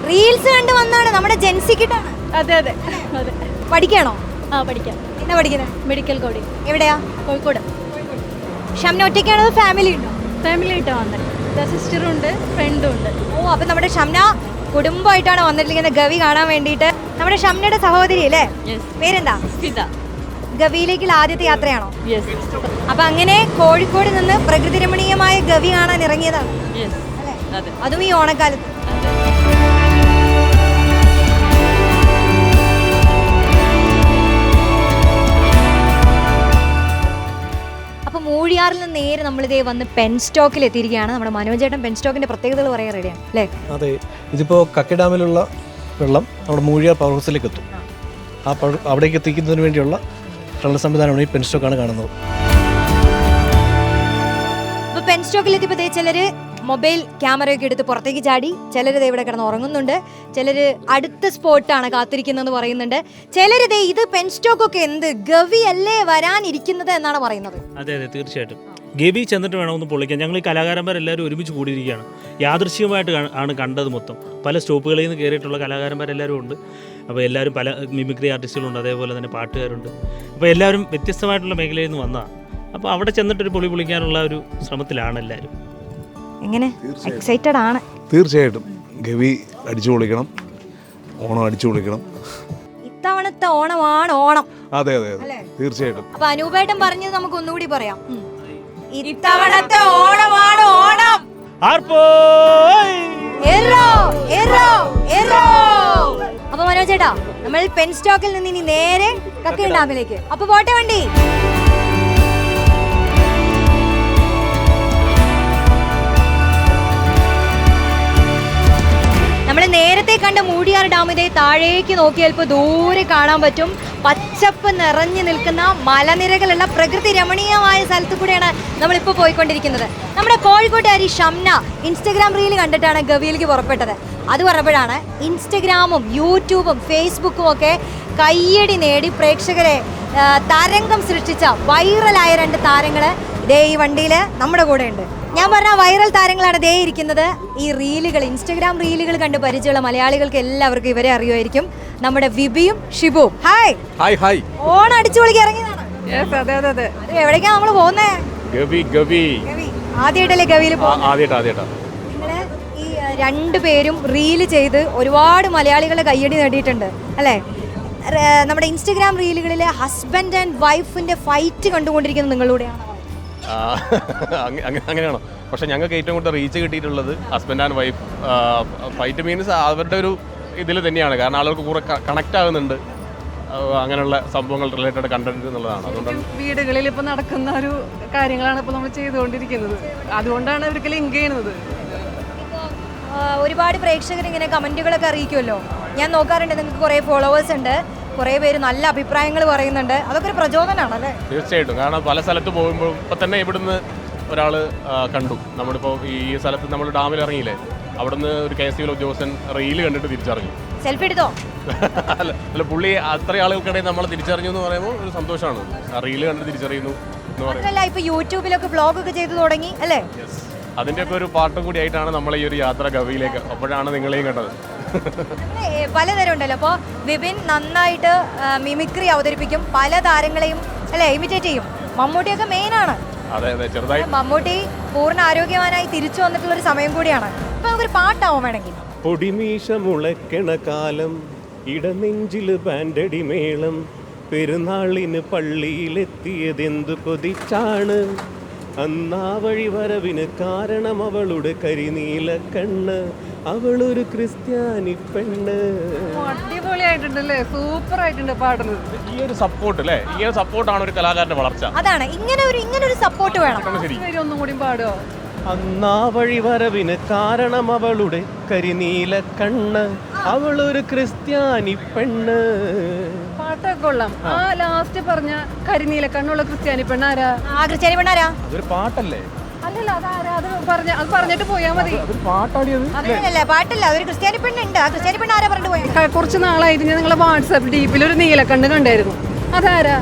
റീൽസ് കണ്ട് വന്നാണ് നമ്മുടെ ജെൻസിക്കിട്ടാണ്. അതെ അതെ അതെ. പഠിക്കാണോ? ആ, പഠിക്കാം. എന്നാ പഠിക്കുന്നത്? Medical coding. എവിടെയാ? കോഴിക്കോട്. ഷംന ഒറ്റയ്ക്കാണോ ഫാമിലി ഉണ്ടോ? ഫാമിലി ആയിട്ടാണ് വന്നത്. സിസ്റ്ററും ഉണ്ട്, ഫ്രണ്ടും ഉണ്ട്. ഓ, അപ്പൊ നമ്മുടെ ഷംന കുടുംബമായിട്ടാണ് വന്നിരിക്കുന്നത് ഗവി കാണാൻ വേണ്ടിയിട്ട്. നമ്മുടെ ഷംനയുടെ സഹോദരി അല്ലേ? പേരെന്താ? ഫിദ. ഗവിയിലേക്കുള്ള ആദ്യത്തെ യാത്രയാണോ? യെസ്. അപ്പൊ അങ്ങനെ കോഴിക്കോട് നിന്ന് പ്രകൃതി രമണീയമായ ഗവി കാണാൻ ഇറങ്ങിയതാണ്. യെസ്. അതെ. അതും ഈ ഓണക്കാലത്ത്. അപ്പൊ മൂഴിയാറിൽ നിന്ന് നേരെ നമ്മളിതേ വന്ന് പെൻസ്റ്റോക്കിൽ എത്തിയിരിക്കുകയാണ്. നമ്മുടെ മനോജേട്ടൻ പെൻസ്റ്റോക്കിന്റെ പ്രത്യേകതകൾ പറയാൻ റെഡിയാണ് അല്ലേ? അതെ, ഇതിപ്പോൾ കക്കി ഡാമിലുള്ള വെള്ളം നമ്മുടെ മൂഴിയാർ പവർ ഹൗസിലേക്ക് എത്തും. അവിടേക്ക് എത്തിക്കുന്നതിന് വേണ്ടിയുള്ള ടണൽ സംവിധാനമാണ് ഈ പെൻസ്റ്റോക്കാണ് കാണുന്നത്. അപ്പോൾ പെൻസ്റ്റോക്കിൽ എത്തിയപ്പോൾ ചിലര് മൊബൈൽ ക്യാമറയൊക്കെ എടുത്ത് പുറത്തേക്ക് ചാടി, ചിലർ ഇവിടെ കിടന്ന് ഉറങ്ങുന്നുണ്ട്, ചിലർ അടുത്ത സ്പോട്ടാണ് കാത്തിരിക്കുന്നതെന്ന് പറയുന്നുണ്ട്, ചിലർ ഇത് പെൻസ്റ്റോക്കൊക്കെ എന്ത് ഗവി അല്ലേ വരാനിരിക്കുന്നത് എന്നാണ് പറയുന്നത്. അതെ അതെ, തീർച്ചയായിട്ടും ഗവി ചെന്നിട്ട് വേണം ഒന്ന് പൊളിക്കാൻ. ഞങ്ങൾ ഈ കലാകാരന്മാരെല്ലാവരും ഒരുമിച്ച് കൂടിയിരിക്കുകയാണ്. യാദൃശ്ചികമായിട്ട് ആണ് കണ്ടത് മൊത്തം. പല സ്റ്റോപ്പുകളിൽ നിന്ന് കയറിയിട്ടുള്ള കലാകാരന്മാരെല്ലാവരും ഉണ്ട്. അപ്പോൾ എല്ലാവരും പല മിമിക്രി ആർട്ടിസ്റ്റുകളുണ്ട്, അതേപോലെ തന്നെ പാട്ടുകാരുണ്ട്. അപ്പോൾ എല്ലാവരും വ്യത്യസ്തമായിട്ടുള്ള മേഖലയിൽ നിന്ന് വന്നതാണ്. അപ്പോൾ അവിടെ ചെന്നിട്ടൊരു പൊളിക്കാനുള്ള ഒരു ശ്രമത്തിലാണ് എല്ലാവരും. എങ്ങനെ എക്സൈറ്റഡ് ആണ്? തീർച്ചയായിട്ടും ഗവി അടിച്ചു പൊളിക്കണം, ഓണം അടിച്ചു പൊളിക്കണം. ഇത്തവണത്തെ ഓണമാണ് ഓണം. അതെ അതെ അതെ, തീർച്ചയായിട്ടും. അപ്പൊ അനൂപേട്ടൻ പറഞ്ഞത് നമുക്ക് ഒന്നുകൂടി പറയാം. ഇത്തവണത്തെ ഓണമാണ് ഓണം. അപ്പൊ മനോജേട്ടാ, നമ്മൾ പെൻസ്റ്റോക്കിൽ നിന്ന് ഇനി നേരെ കക്കി ഡാമിലേക്ക്. അപ്പൊ പോട്ടെ വണ്ടി. നമ്മൾ നേരത്തെ കണ്ട മൂഴിയാർ ഡാം ഇതേ താഴേക്ക് നോക്കിയാൽ ഇപ്പോൾ ദൂരെ കാണാൻ പറ്റും. പച്ചപ്പ് നിറഞ്ഞു നിൽക്കുന്ന മലനിരകളുള്ള പ്രകൃതി രമണീയമായ സ്ഥലത്തു കൂടെയാണ് നമ്മളിപ്പോൾ പോയിക്കൊണ്ടിരിക്കുന്നത്. നമ്മുടെ കോഴിക്കോട്ടുകാരി ഷംന ഇൻസ്റ്റഗ്രാം റീൽ കണ്ടിട്ടാണ് ഗവിയിലേക്ക് പുറപ്പെട്ടത്. അത് പറഞ്ഞപ്പോഴാണ് ഇൻസ്റ്റഗ്രാമും യൂട്യൂബും ഫേസ്ബുക്കും ഒക്കെ കയ്യടി നേടി പ്രേക്ഷകരെ തരംഗം സൃഷ്ടിച്ച വൈറലായ 2 താരങ്ങൾ ദേ ഈ വണ്ടിയിൽ നമ്മുടെ കൂടെ ഉണ്ട്. ഞാൻ പറഞ്ഞ വൈറൽ താരങ്ങളാണ് ദേ ഇരിക്കുന്നത്. ഈ റീലുകൾ, ഇൻസ്റ്റഗ്രാം റീലുകൾ കണ്ട് പരിചയമുള്ള മലയാളികൾക്ക് എല്ലാവർക്കും ഇവരെ അറിയുമായിരിക്കും. നമ്മുടെ വിബിയും ഷിബുവും. Hi hi hi. ഓണം അടിച്ചു പൊളിക്ക് ഇറങ്ങിയതാണ്. എവിടേക്കാ നമ്മള് പോകുന്നേ? ഗവി ആദ്യമായിട്ടല്ലേ ഗവിയിൽ പോകുന്നത്? നിങ്ങള് ഈ 2 പേരും റീല് ചെയ്ത് ഒരുപാട് മലയാളികളെ കയ്യടി നേടിയിട്ടുണ്ട് അല്ലേ? നമ്മുടെ ഇൻസ്റ്റഗ്രാം റീലുകളിലെ ഹസ്ബൻഡ് ആൻഡ് വൈഫിന്റെ ഫൈറ്റ് കണ്ടുകൊണ്ടിരിക്കുന്നത് നിങ്ങളിലൂടെയാണ്. അങ്ങനെയാണോ? പക്ഷെ ഞങ്ങൾക്ക് ഏറ്റവും കൂടുതൽ റീച്ച് കിട്ടിയിട്ടുള്ളത് husband and wife fight means അവരുടെ ഒരു ഇതിൽ തന്നെയാണ്. കാരണം ആളുകൾക്ക് കൂടെ കണക്റ്റ് ആകുന്നുണ്ട് അങ്ങനെയുള്ള സംഭവങ്ങൾ റിലേറ്റഡ് കണ്ടന്റ് എന്നുള്ളതാണ്. അതുകൊണ്ടാണ് വീടുകളിൽ ഇപ്പോൾ നടക്കുന്ന ഒരു കാര്യങ്ങളാണ് ഇപ്പോൾ നമ്മൾ ചെയ്തുകൊണ്ടിരിക്കുന്നത്. അതുകൊണ്ടാണ് അവർക്ക് ലിങ്ക് ചെയ്യുന്നത്. ഒരുപാട് പ്രേക്ഷകർ ഇങ്ങനെ കമൻറ്റുകളൊക്കെ അറിയിക്കുമല്ലോ. ഞാൻ നോക്കാറുണ്ട്, നിങ്ങൾക്ക് കുറേ ഫോളോവേഴ്സ് ഉണ്ട്, കുറേ പേര് നല്ല അഭിപ്രായങ്ങൾ പറയുന്നുണ്ട്. അതൊക്കെ ഒരു പ്രചോദനമാണല്ലേ? തീർച്ചയായിട്ടും. കാരണം പല സ്ഥലത്ത് പോകുമ്പോൾ ഇപ്പം തന്നെ ഇവിടുന്ന് ഒരാൾ കണ്ടു. നമ്മളിപ്പോൾ ഈ സ്ഥലത്ത് നമ്മൾ ഡാമിൽ ഇറങ്ങിയില്ലേ, അവിടുന്ന് ഒരു KSCB ഉദ്യോഗസ്ഥൻ റീല് കണ്ടിട്ട് തിരിച്ചറിഞ്ഞു. സെൽഫി എടുത്തോ? അല്ല പുള്ളി അത്ര ആളുകൾക്കിടയിൽ നമ്മൾ തിരിച്ചറിഞ്ഞു എന്ന് പറയുമ്പോൾ ഒരു സന്തോഷമാണ്. ആ റീല് കണ്ടിട്ട് തിരിച്ചറിയുന്നു എന്ന് പറയുന്നത്. അല്ല, ഇപ്പൊ യൂട്യൂബിലൊക്കെ വ്ളോഗൊക്കെ ചെയ്തു തുടങ്ങി അല്ലേ? അതിൻ്റെയൊക്കെ ഒരു പാട്ടും കൂടി ആയിട്ടാണ് നമ്മൾ ഈ ഒരു യാത്ര ഗവിയിലേക്ക്. അപ്പോഴാണ് നിങ്ങളെയും കണ്ടത്. പലതരം ഉണ്ടല്ലോ. അപ്പോൾ വിപിൻ നന്നായിട്ട് മിമിക്രി അവതരിപ്പിക്കും, പല താരങ്ങളെയും അല്ലേ ഇമിറ്റേറ്റ് ചെയ്യും. മമ്മൂട്ടിയൊക്കെ മെയിനാണ്. അതെ അതെ, ചെറുതായി. മമ്മൂട്ടി പൂർണ്ണ ആരോഗ്യവാനായി തിരിച്ചു വന്നിട്ടുള്ളൊരു സമയം കൂടിയാണ്. ഇപ്പൊ നമുക്കൊരു പാട്ടാവും വേണമെങ്കിൽ. പൊടിമീശ മുളയ്ക്കണ കാലം, ഇടനെഞ്ചില് ബാൻഡടി മേളം, പെരുന്നാളിന് പള്ളിയിലെത്തിയതെന്തു കൊതിച്ചാണ്, അന്നാ വഴി വരവിന് കാരണം അവളുടെ കരിനീല കണ്ണ്, അവളൊരു ക്രിസ്ത്യാനി പെണ്ണ്. അടിപൊളിയായിട്ടുണ്ടല്ലേ, സൂപ്പർ ആയിട്ടുണ്ട് പാടുന്നത്. ഈ ഒരു സപ്പോർട്ട് അല്ലേ, ഈ ഒരു സപ്പോർട്ടാണ് ഒരു കലാകാരന്റെ വളർച്ച. അതാണ് ഇങ്ങനെ ഒരു സപ്പോർട്ട് വേണം. ഒന്നും കൂടി പാടുമോ? അന്നാ വഴി വരവിന് കാരണം അവളുടെ കരിനീല കണ്ണ്, അവളൊരു ക്രിസ്ത്യാനി പെണ്ണ്. പാട്ടൊക്കെ കൊള്ളാം. ആ ലാസ്റ്റ് പറഞ്ഞ കരിനീല കണ്ണുള്ള ക്രിസ്ത്യാനി പെണ്ണാരാ? ആ ക്രിസ്ത്യാനി പെണ്ണാരാ? അതൊരു പാട്ടല്ലേ? അല്ലല്ല, അതാരാ? അത് പറഞ്ഞിട്ട് പോയാ മതി. അതല്ല പാട്ടല്ല, അതൊരു ക്രിസ്ത്യാനി പെണ്ണുണ്ട്. ആ ക്രിസ്ത്യാനി പെണ്ണ് ആരാ പറഞ്ഞിട്ട് പോയത്? കുറച്ച് നാളായിട്ട് ഞാൻ നിങ്ങളെ വാട്സാപ്പ് ഡീപ്പിൽ ഒരു നീലക്കണ്ണ് കണ്ടായിരുന്നു. അതാരാ?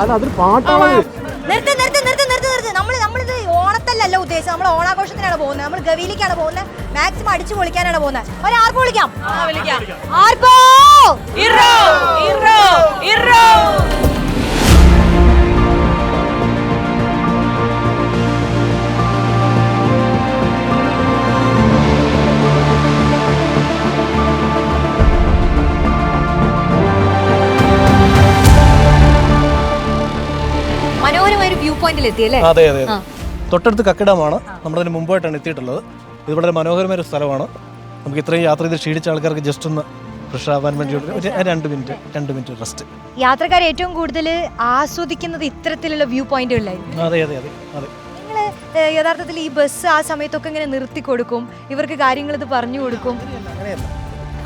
അതൊരു പാട്ടാണ്. നമ്മളിത് ഓണത്തല്ലല്ലോ ഉദ്ദേശിച്ചത്. നമ്മൾ ഓണാഘോഷത്തിനാണ് പോകുന്നത്, നമ്മൾ ഗവിയിലേക്കാണ് പോകുന്നത്. മാക്സിമം അടിച്ചു പൊളിക്കാനാണ് പോകുന്നത്. ഒരു ആർപ്പോ വിളിക്കാം. ആർപ്പോ ഇറോ ഇറോ ഇറോ. മനോഹരമായ ഒരു വ്യൂ പോയിന്റിൽ എത്തിയല്ലേ? അതെ അതെ. തൊട്ടടുത്ത് കക്കിടമാണ്. നമ്മളതിന് മുമ്പായിട്ടാണ് എത്തിയിട്ടുള്ളത്. ഇത് വളരെ മനോഹരമായ ഒരു സ്ഥലമാണ്. നമുക്ക് ഇത്രയും യാത്ര ചെയ്ത് ക്ഷീണിച്ച ആൾക്കാർക്ക് ജസ്റ്റ് ഒന്ന് ഫ്രഷ് ആവാൻ വേണ്ടി ഒരു 2 മിനിറ്റ് റെസ്റ്റ്. യാത്രക്കാർ ഏറ്റവും കൂടുതൽ ആസ്വദിക്കുന്നത് ഇത്തരത്തിലുള്ള വ്യൂ പോയിന്റുകളിലായിരിക്കും. അതെ അതെ അതെ അതെ. നിങ്ങൾ യഥാർത്ഥത്തിൽ ഈ ബസ് ആ സമയത്തൊക്കെ ഇങ്ങനെ നിർത്തി കൊടുക്കും, ഇവർക്ക് കാര്യങ്ങൾ ഇത് പറഞ്ഞു കൊടുക്കും?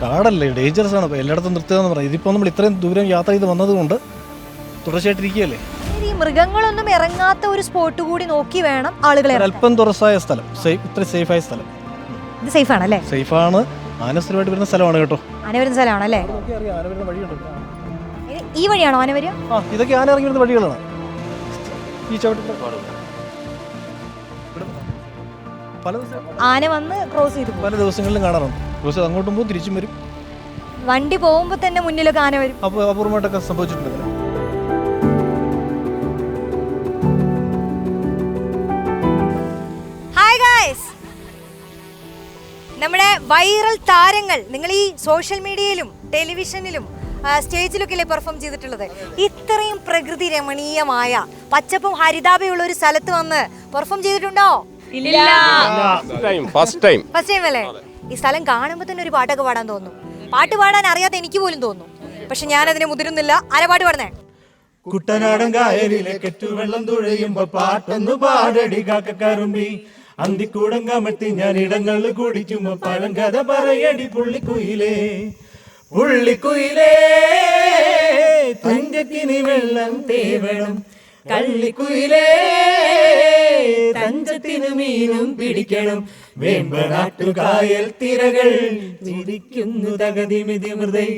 കാടല്ലേ, ഡേഞ്ചറസ് ആണ്. എല്ലായിടത്തും നിർത്തുകയെന്ന് പറയാം. ഇതിപ്പോൾ നമ്മൾ ഇത്രയും ദൂരം യാത്ര ചെയ്ത് വന്നതുകൊണ്ട് തുടർച്ചയായിട്ടിരിക്കുകയല്ലേ. ഈ മൃഗങ്ങളൊന്നും ഇറങ്ങാത്ത ഒരു സ്പോട്ട് കൂടി നോക്കി വേണം ആളുകളെ. അല്പം തുറസായ സ്ഥലം, ഇത്ര സേഫായ സ്ഥലം. ഇത് സേഫ് ആണല്ലേ? സേഫാണ്. ആന സ്ഥിരമായിട്ട് വരുന്ന സ്ഥലമാണ് കേട്ടോ. ആന വരുന്ന സ്ഥലമാണല്ലേ? ഈ വഴിയാണോ ആന വരിക? ഇതൊക്കെ ആന ഇറങ്ങി വരുന്ന വഴികളാണ്. ഈ ആന വന്ന് ക്രോസ് ചെയ്തു പല ദിവസങ്ങളിലും കാണാറുണ്ട്. ദിവസം അങ്ങോട്ടും പോകും തിരിച്ചും വരും. വണ്ടി പോകുമ്പോ തന്നെ മുന്നിലൊക്കെ ആന വരും. അപ്പോൾ അപൂർവമായിട്ടൊക്കെ സംഭവിച്ചിട്ടുണ്ട്. ഹായ് ഗായ്സ്, നമ്മുടെ വൈറൽ താരങ്ങൾ നിങ്ങൾ ഈ സോഷ്യൽ മീഡിയയിലും ടെലിവിഷനിലും സ്റ്റേജിലൊക്കെ പെർഫോം ചെയ്തിട്ടുള്ളത്. ഇത്രയും പ്രകൃതി രമണീയമായ പച്ചപ്പും ഹരിതാപയുള്ള ഒരു സ്ഥലത്ത് വന്ന് പെർഫോം ചെയ്തിട്ടുണ്ടോ? ഫസ്റ്റ് ടൈം അല്ലേ? ഈ സ്ഥലം കാണുമ്പോൾ തന്നെ ഒരു പാട്ടൊക്കെ പാടാൻ തോന്നും. പാട്ട് പാടാൻ അറിയാത്ത എനിക്ക് പോലും തോന്നും. പക്ഷെ ഞാൻ അതിനെ മുതിരുന്നില്ല. ആരാ പാട്ട് പാടുന്നേ? കുട്ടനാടൻ കായലിലെ കെട്ടുവെള്ളം തുഴയുമ്പോ പാട്ടൊന്നു പാടടി കാക്കക്കറുമ്പി, അന്തിക്കൂടം കമഴ്ത്തി ഞാൻ ഇടങ്ങളിൽ കുടിക്കുമ്പോ പഴങ്കഥ പറയടി പുള്ളിക്കുയിലേ. പുള്ളിക്കുയിലേ തഞ്ചത്തിന് വെള്ളം തേവണം, കള്ളിക്കുയിലേ തഞ്ചത്തിന് മീനും പിടിക്കണം, വേമ്പനാട്ടുകായൽ തിരകൾ ചിരിക്കുന്നു തകതിമിതി മൃദൈ,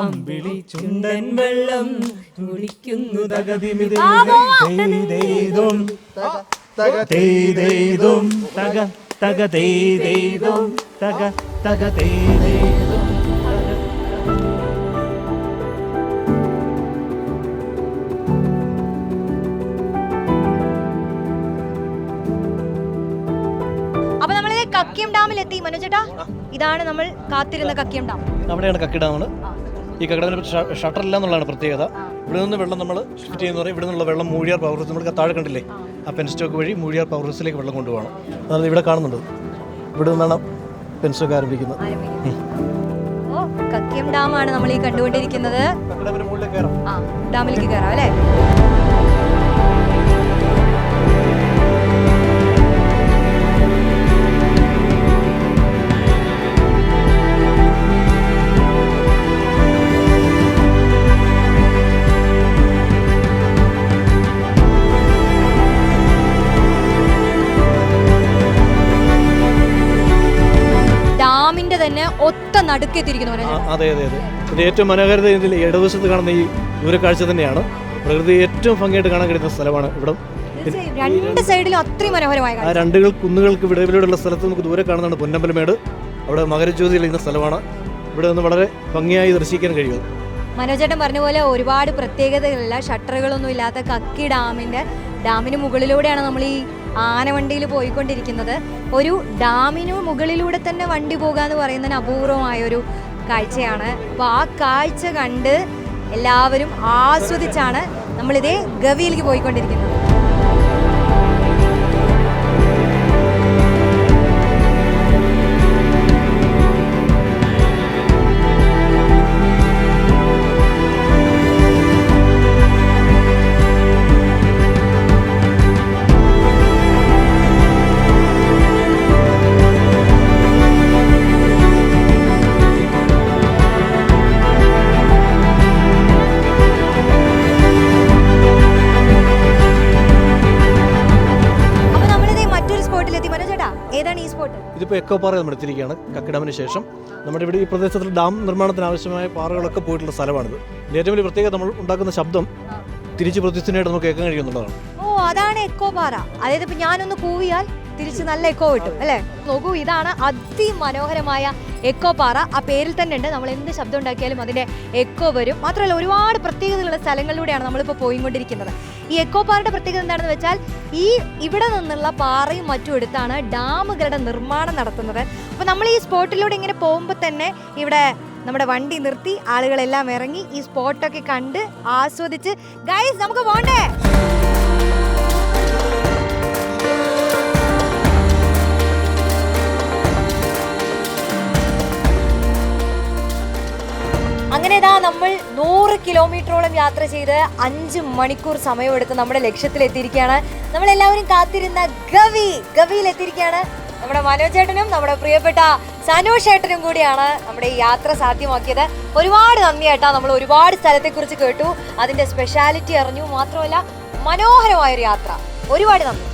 അമ്പിളി ചുണ്ടൻ വെള്ളം കുടിക്കുന്നു തകതിമിതി തേയ്തും തക തേയ്തും തക തക തേയ്തും തക തക തേയ്തും. അപ്പൊ നമ്മള് കക്കിയം ഡാമിലെത്തി. മനോജേട്ടാ, ഇതാണ് നമ്മൾ കാത്തിരുന്ന കക്കിയം ഡാം. അവിടെയാണ് കക്കി ഡാമാണ്. ഈ കക്കിടത്തിന് ഷട്ടർ ഇല്ല എന്നുള്ളതാണ് പ്രത്യേകത. ഇവിടെ നിന്ന് വെള്ളം നമ്മൾ ഷിഫ്റ്റ് ചെയ്യുന്ന പറയും. ഇവിടെ നിന്നുള്ള വെള്ളം മൂഴിയാർ പവർ ഹൗസ്, നമ്മൾ താഴെ കണ്ടില്ലേ, ആ പെൻസ്റ്റോക്ക് വഴി മൂഴിയാർ പവർ ഹൗസിലേക്ക് വെള്ളം കൊണ്ടുപോകണം. അതായത് ഇവിടെ കാണുന്നുണ്ട്. ഇവിടെ നിന്നാണ് പെൻസ്റ്റോക്ക് ആരംഭിക്കുന്നത്. കക്കിയം ഡാമാണ് നമ്മൾ ഈ കണ്ടുകൊണ്ടിരിക്കുന്നത്. ആ, ഡാമിലേക്ക് കയറാം അല്ലേ? ഡാമിന്റെ തന്നെ ഒത്ത നടുക്കെത്തിയിരിക്കുന്നു. അതെ അതെ അതെ. ഇത് ഏറ്റവും മനോഹരത ഇതിൽ ഇടവശത്ത് കാണുന്ന ഈ ദൂരക്കാഴ്ച തന്നെയാണ്. പ്രകൃതി ഏറ്റവും ഭംഗിയായിട്ട് കാണാൻ കഴിയുന്ന സ്ഥലമാണ് ഇവിടെ. രണ്ട് സൈഡിലും അത്രയും മനോഹരമായ ആ കുന്നുകൾക്ക് വിടവിലൂടെയുള്ള സ്ഥലത്ത് നമുക്ക് ദൂരെ കാണുന്നതാണ് പൊന്നമ്പലമേട്. അവിടെ മകരജ്യോതി തെളിയുന്ന സ്ഥലമാണ്. ഇവിടെ നിന്ന് വളരെ ഭംഗിയായി ദർശിക്കാൻ കഴിയും. മനോജേട്ടൻ പറഞ്ഞ പോലെ ഒരുപാട് പ്രത്യേകതകളില്ല, ഷട്ടറുകളൊന്നും ഇല്ലാത്ത കക്കി ഡാമിന് മുകളിലൂടെയാണ് നമ്മൾ ഈ ആനവണ്ടിയിൽ പോയിക്കൊണ്ടിരിക്കുന്നത്. ഒരു ഡാമിന് മുകളിലൂടെ തന്നെ വണ്ടി പോകുക എന്ന് പറയുന്നതിന് അപൂർവമായൊരു കാഴ്ചയാണ്. അപ്പോൾ ആ കാഴ്ച കണ്ട് എല്ലാവരും ആസ്വദിച്ചാണ് നമ്മളിതേ ഗവിയിലേക്ക് പോയിക്കൊണ്ടിരിക്കുന്നത്. ഇതിപ്പോൾ എക്കോ പാറ നമ്മൾ എത്തിയിരിക്കുകയാണ്. കക്കി ഡാമിന് ശേഷം നമ്മുടെ ഇവിടെ ഈ പ്രദേശത്തിൽ ഡാം നിർമ്മാണത്തിന് ആവശ്യമായ പാറകളൊക്കെ പോയിട്ടുള്ള സ്ഥലമാണിത്. ഏറ്റവും വലിയ പ്രത്യേകത നമ്മൾ ഉണ്ടാക്കുന്ന ശബ്ദം തിരിച്ച് പ്രത്യക്ഷനായിട്ട് നമുക്ക് കേൾക്കാൻ കഴിയുന്നുള്ളതാണ്. ഓ, അതാണ് എക്കോ പാറ. അതായത് ഇപ്പം ഞാനൊന്ന് കൂവിയാൽ തിരിച്ച് നല്ല എക്കോ കിട്ടും അല്ലേ? നോക്കൂ, ഇതാണ് അതിമനോഹരമായ എക്കോ പാറ. ആ പേരിൽ തന്നെ ഉണ്ട്, നമ്മൾ എന്ത് ശബ്ദം ഉണ്ടാക്കിയാലും അതിൻ്റെ എക്കോ വരും. മാത്രമല്ല ഒരുപാട് പ്രത്യേകതകളുള്ള സ്ഥലങ്ങളിലൂടെയാണ് നമ്മളിപ്പോൾ പോയിക്കൊണ്ടിരിക്കുന്നത്. ഈ എക്കോ പാറയുടെ പ്രത്യേകത എന്താണെന്ന് വെച്ചാൽ ഇവിടെ നിന്നുള്ള പാറയും മറ്റും എടുത്താണ് ഡാമുകളുടെ നിർമ്മാണം നടത്തുന്നത്. അപ്പോൾ നമ്മൾ ഈ സ്പോട്ടിലൂടെ ഇങ്ങനെ പോകുമ്പോൾ തന്നെ ഇവിടെ നമ്മുടെ വണ്ടി നിർത്തി ആളുകളെല്ലാം ഇറങ്ങി ഈ സ്പോട്ടൊക്കെ കണ്ട് ആസ്വദിച്ച് ഗൈസ് നമുക്ക് പോണ്ടേ. അങ്ങനെ ഇതാ നമ്മൾ 100 കിലോമീറ്ററോളം യാത്ര ചെയ്ത് 5 മണിക്കൂർ സമയമെടുത്ത് നമ്മുടെ ലക്ഷ്യത്തിലെത്തിയിരിക്കുകയാണ്. നമ്മളെല്ലാവരും കാത്തിരുന്ന ഗവിയിൽ എത്തിയിരിക്കുകയാണ്. നമ്മുടെ മനോജേട്ടനും നമ്മുടെ പ്രിയപ്പെട്ട സനോഷ് ഏട്ടനും കൂടിയാണ് നമ്മുടെ ഈ യാത്ര സാധ്യമാക്കിയത്. ഒരുപാട് നന്ദി ഏട്ടാ. നമ്മൾ ഒരുപാട് സ്ഥലത്തെക്കുറിച്ച് കേട്ടു, അതിൻ്റെ സ്പെഷ്യാലിറ്റി അറിഞ്ഞു. മാത്രമല്ല മനോഹരമായൊരു യാത്ര. ഒരുപാട് നന്ദി.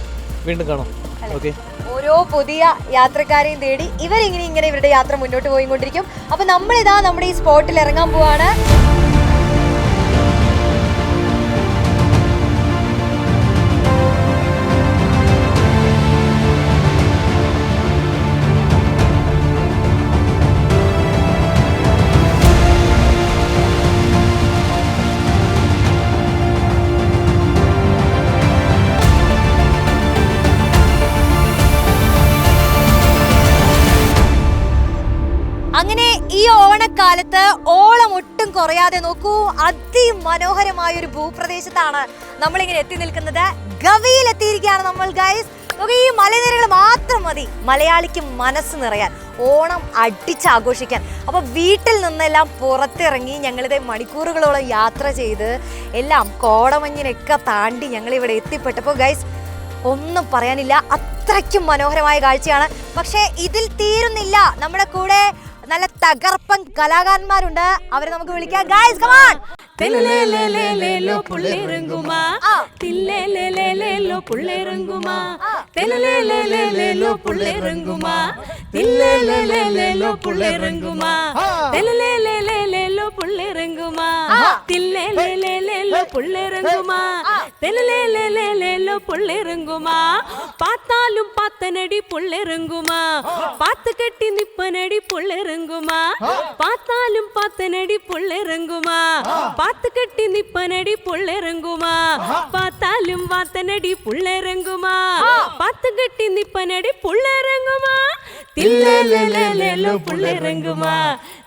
വീണ്ടും കാണാം. ഓക്കെ. ഓരോ പുതിയ യാത്രക്കാരെയും തേടി ഇവരിങ്ങനെ ഇവരുടെ യാത്ര മുന്നോട്ട് പോയിക്കൊണ്ടിരിക്കും. അപ്പൊ നമ്മളിതാ നമ്മുടെ ഈ സ്പോട്ടിൽ ഇറങ്ങാൻ പോവാണ്. അങ്ങനെ ഈ ഓണക്കാലത്ത് ഓളം ഒട്ടും കുറയാതെ നോക്കൂ, അതിമനോഹരമായൊരു ഭൂപ്രദേശത്താണ് നമ്മളിങ്ങനെ എത്തി നിൽക്കുന്നത്. ഗവിയിൽ എത്തിയിരിക്കുകയാണ് നമ്മൾ ഗൈസ്. നമുക്ക് ഈ മലനിരകൾ മാത്രം മതി മലയാളിക്ക് മനസ്സ് നിറയാൻ, ഓണം അടിച്ചാഘോഷിക്കാൻ. അപ്പോൾ വീട്ടിൽ നിന്നെല്ലാം പുറത്തിറങ്ങി ഞങ്ങളിത് മണിക്കൂറുകളോളം യാത്ര ചെയ്ത് എല്ലാം കോടമഞ്ഞിനൊക്കെ താണ്ടി ഞങ്ങളിവിടെ എത്തിപ്പെട്ടപ്പോൾ ഗൈസ് ഒന്നും പറയാനില്ല, അത്രയ്ക്കും മനോഹരമായ കാഴ്ചയാണ്. പക്ഷേ ഇതിൽ തീരുന്നില്ല. നമ്മുടെ കൂടെ നല്ല തകർപ്പൻ കലാകാരന്മാരുണ്ട്, അവരെ നമുക്ക് വിളിക്കാം. Guys come on. തെലലേലേലേലേലോ പുള്ളിറങ്ങുമാ തില്ലേലേലേലേലോ പുള്ളിറങ്ങുമാ തെലലേലേലേലേലോ പുള്ളിറങ്ങുമാ തില്ലേലേലേലേലോ പുള്ളിറങ്ങുമാ തെലലേലേലേലേലോ പുള്ളിറങ്ങുമാ തില്ലേലേലേലേലോ പുള്ളിറങ്ങുമാ തെലലേലേലേലേലോ പുള്ളിറങ്ങുമാ പാത്താലും പാത്തനടി പുള്ളിറങ്ങുമാ പാത്ത് കെട്ടി നിപ്പനടി പുള്ളിറങ്ങുമാ പാത്താലും പാത്തനടി പുള്ളിറങ്ങുമാ പാത്ത് കെട്ടി നിപ്പനടി പുള്ളിറങ്ങുമാ പാത്താലും പാത്തനടി പുള്ളിറങ്ങുമാ പാത്ത് കെട്ടി നിപ്പനടി പുള്ളിറങ്ങുമാ തില്ലേലേലേലേലോ പുള്ളിറങ്ങുമാ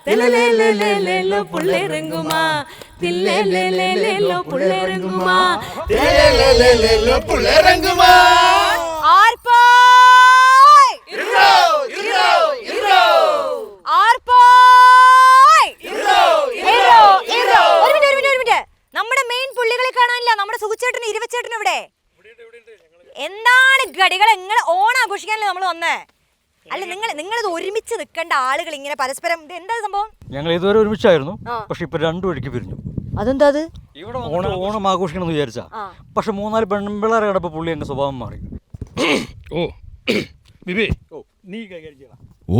തെലലേലേലേലേലോ പുള്ളിറങ്ങുമാ തില്ലേലേലേലേലോ പുള്ളിറങ്ങുമാ തെലലേലേലേലോ പുള്ളിറങ്ങുമാ ആർപ്പോയ് ഇറോ ഇറോ ഇറോ ആർപ്പോയ് നിൽക്കേണ്ട ആളുകൾ ഇങ്ങനെ പരസ്പരം എന്താ സംഭവം? ഞങ്ങൾ ഇതുവരെ ഒരുമിച്ചായിരുന്നു, ആ. പക്ഷെ ഇപ്പൊ രണ്ടു വഴിക്ക് പിരിഞ്ഞു. അതെന്താ അത്? ഇവിടെ ഓണം ആഘോഷിക്കണം എന്ന് വിചാരിച്ചാ, പക്ഷെ 3-4 പെൺപിള്ളേരെ കണ്ടപ്പോൾ പുള്ളി എന്റെ സ്വഭാവം മാറി. ഓ ബിബി നീ കൈകാര്യം ചെയ്യണം. ഓ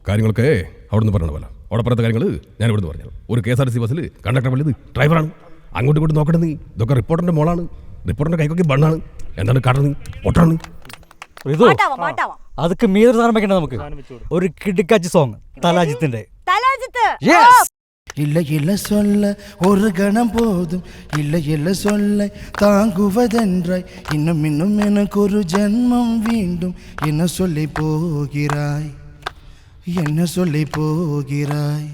കാര്യങ്ങളൊക്കെ അവിടെ നിന്ന് പറഞ്ഞ പോലെ അവിടെ പറയാത്ത കാര്യങ്ങൾ ഞാൻ ഇവിടുന്ന് പറഞ്ഞു. ഒരു KSRTC ബസ്സിൽ കണ്ടക്ടർ വലുത് ഡ്രൈവറാണ്, അങ്ങോട്ടും ഇങ്ങോട്ടും നോക്കട്ടെ നീ. ഇതൊക്കെ റിപ്പോർട്ടറിന്റെ മോളാണ്, റിപ്പോർട്ടറിന്റെ കൈക്കൊക്കെ ബണ്ണാണ്. എന്താണ് കാട്ടണ നീ പൊട്ടാണ് ഇതോ അതൊക്കെ മീതൊരു സാധനം വെക്കണ്ട നമുക്ക്. ഒരു കിടുക്കാച്ചി സോങ് തലാജിത്തിന്റെ. இல்ல இல்ல சொல்ல ஒரு கணம் போதும், இல்ல இல்ல சொல்ல தாங்குவதென்றாய், இன்னும் இன்னும் எனக்கு ஒரு ஜென்மம் வேண்டும். என்ன சொல்லி போகிறாய், என்ன சொல்லி போகிறாய்,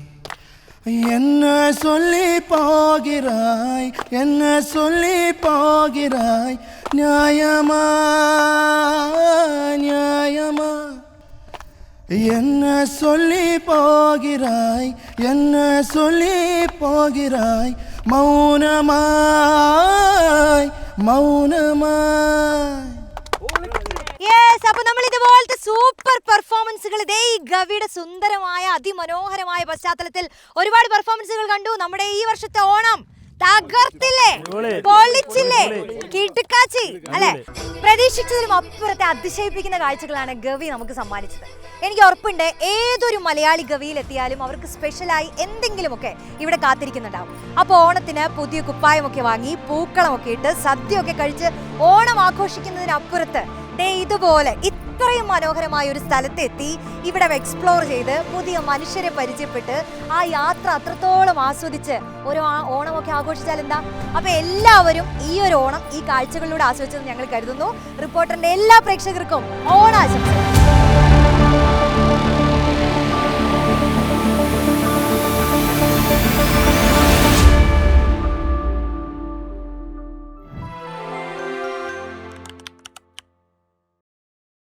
என்ன சொல்லி போகிறாய், என்ன சொல்லி போகிறாய், நியாயமா நியாயமா, என்ன சொல்லி போகிறாய், என்ன சொல்லி போகிறாய், മൗനമായി മൗനമായി. അപ്പൊ നമ്മൾ ഇതുപോലത്തെ സൂപ്പർ പെർഫോമൻസുകൾ ഇതേ ഈ ഗവിയുടെ സുന്ദരമായ അതിമനോഹരമായ പശ്ചാത്തലത്തിൽ ഒരുപാട് പെർഫോമൻസുകൾ കണ്ടു. നമ്മുടെ ഈ വർഷത്തെ ഓണം തകർത്തില്ലേ, പൊളിച്ചില്ലേ, കിടുക്കാച്ചി അല്ലെ? പ്രതീക്ഷിച്ചതിലും അപ്പുറത്തെ അതിശയിപ്പിക്കുന്ന കാഴ്ചകളാണ് ഗവി നമുക്ക് സമ്മാനിച്ചത്. എനിക്ക് ഉറപ്പുണ്ട് ഏതൊരു മലയാളി ഗവിയിൽ എത്തിയാലും അവർക്ക് സ്പെഷ്യലായി എന്തെങ്കിലുമൊക്കെ ഇവിടെ കാത്തിരിക്കുന്നുണ്ടാവും. അപ്പോൾ ഓണത്തിന് പുതിയ കുപ്പായമൊക്കെ വാങ്ങി പൂക്കളമൊക്കെ ഇട്ട് സദ്യയൊക്കെ കഴിച്ച് ഓണം ആഘോഷിക്കുന്നതിനപ്പുറത്ത് ഇതുപോലെ ഇത്രയും മനോഹരമായ ഒരു സ്ഥലത്ത് എത്തി ഇവിടെ എക്സ്പ്ലോർ ചെയ്ത് പുതിയ മനുഷ്യരെ പരിചയപ്പെട്ട് ആ യാത്ര അത്രത്തോളം ആസ്വദിച്ച് ഒരു ഓണമൊക്കെ ആഘോഷിച്ചാൽ എന്താ? അപ്പൊ എല്ലാവരും ഈ ഒരു ഓണം ഈ കാഴ്ചകളിലൂടെ ആസ്വദിച്ചെന്ന് ഞങ്ങൾ കരുതുന്നു. റിപ്പോർട്ടറിന്റെ എല്ലാ പ്രേക്ഷകർക്കും ഓണാശംസകൾ.